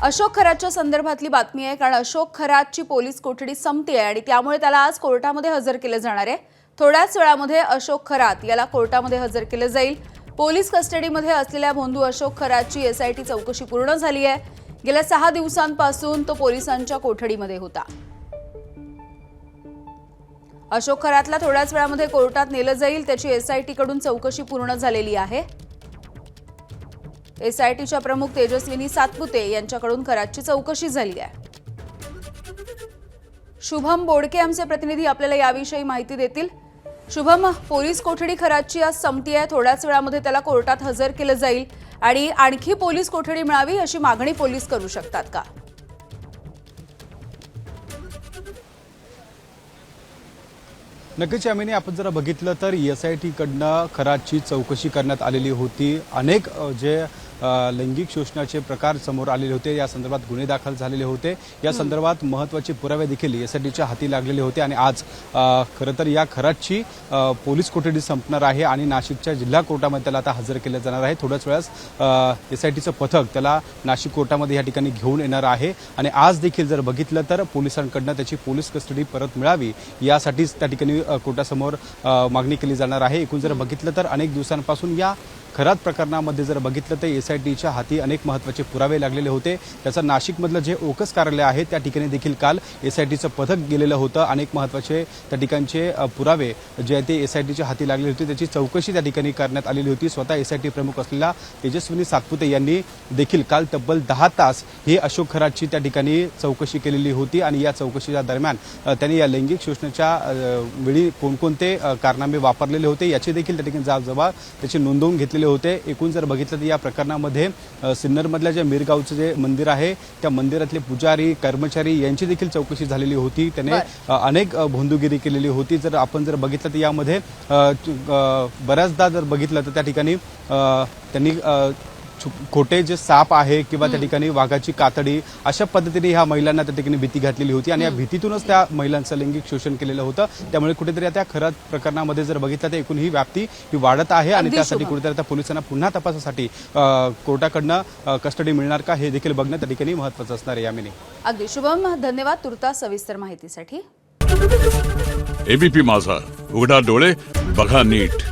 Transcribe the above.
अशोक खरातच्या संदर्भातली बातमी आहे, कारण अशोक खरातची पोलीस कोठडी संपते आहे आणि त्यामुळे त्याला आज कोर्टामध्ये हजर केले जाणार आहे। थोड्याच वेळामध्ये अशोक खरात याला कोर्टामध्ये हजर केले जाईल। पोलीस कस्टडीमध्ये असलेल्या भोंदू अशोक खरातची एसआयटी चौकशी पूर्ण झाली आहे। गेल्या 6 दिवसांपासून तो पोलिसांच्या कोठडीमध्ये होता। अशोक खरातला थोड्याच वेळामध्ये कोर्टात नेलं जाईल। त्याची एसआयटी कडून चौकशी पूर्ण झालेली आहे। एसआयटीच्या प्रमुख तेजस्विनी सातपुते यांच्याकडून खरातची चौकशी झाली आहे। शुभम बोडके आमचे प्रतिनिधी आपल्याला याविषयी माहिती देतील। शुभम, पोलीस कोठडी खरातची आज संपती आहे। थोड्याच वेळामध्ये त्याला कोर्टात हजर केलं जाईल आणि आणखी पोलीस कोठडी मिळावी अशी मागणी पोलीस करू शकतात का? नक्कीच यामिनी, आपण जर बघितलं तर एसआयटी कडनं खरातची चौकशी करण्यात आलेली होती। अनेक जे लैंगिक शोषणाचे प्रकार समोर आलेले होते, या संदर्भात गुन्हे दाखल झालेले होते। या संदर्भात महत्त्वाचे पुरावे देखील एसआयटीच्या हाती लागलेले होते आणि आज खरं तर या खरातची पोलीस कोठडी संपणार आहे आणि नाशिकच्या जिल्हा कोर्टामध्ये त्याला आता हजर केलं जाणार आहे। थोड्याच वेळात एसआयटीचं पथक त्याला नाशिक कोर्टामध्ये या ठिकाणी घेऊन येणार आहे आणि आज देखील जर बघितलं तर पोलिसांकडनं त्याची पोलीस कस्टडी परत मिळावी यासाठीच त्या ठिकाणी कोर्टासमोर मागणी केली जाणार आहे। एकूण जर बघितलं तर अनेक दिवसांपासून या खरात प्रकरणामध्ये जर बघितलं तर एसआयटीच्या हाती अनेक महत्त्वाचे पुरावे लागलेले होते। त्याचं नाशिकमधलं जे ओकस कार्यालय आहे त्या ठिकाणी देखील काल एसआयटीचं पथक गेलेलं होतं। अनेक महत्त्वाचे त्या ठिकाणचे पुरावे जे आहे ते एसआयटीच्या हाती लागलेले होते, त्याची चौकशी त्या ठिकाणी करण्यात आलेली होती। स्वतः एसआयटी प्रमुख असलेल्या तेजस्विनी सातपुते यांनी देखील काल तब्बल 10 तास ही अशोक खरातची त्या ठिकाणी चौकशी केलेली होती आणि या चौकशीच्या दरम्यान त्यांनी या लैंगिक शोषणाच्या वेळी कोणकोणते कारनामे वापरलेले होते याची देखील त्या ठिकाणी जाब त्याची नोंदवून घेतलेले होते। एकूण जर बघितलं तर या प्रकरणामध्ये सिन्नरमधल्या जे मिरगावचं जे मंदिर आहे त्या मंदिरातले पुजारी कर्मचारी यांची देखील चौकशी झालेली होती। त्याने अनेक भोंदूगिरी केलेली होती। जर आपण जर बघितलं तर यामध्ये बऱ्याचदा जर बघितलं तर त्या ठिकाणी त्यांनी खोटे जे साप आहे किंवा त्या ठिकाणी वाघाची कातडी अशा पद्धतीने ह्या महिलांना त्या ठिकाणी भीती घातलेली होती आणि या भीतीतूनच त्या महिलांचं लैंगिक शोषण केलेलं होतं। त्यामुळे कुठेतरी त्या खरात प्रकरणामध्ये जर बघितलं तर एकूण ही व्याप्ती ही वाढत आहे आणि त्यासाठी कुठेतरी त्या पोलिसांना पुन्हा तपासासाठी कोर्टाकडनं कस्टडी मिळणार का हे देखील बघणं त्या ठिकाणी महत्त्वाचं असणार आहे। यामिनी, अगदी शुभम, धन्यवाद तुर्तास सविस्तर माहितीसाठी। एबीपी माझा, उघडा डोळे बघा नीट।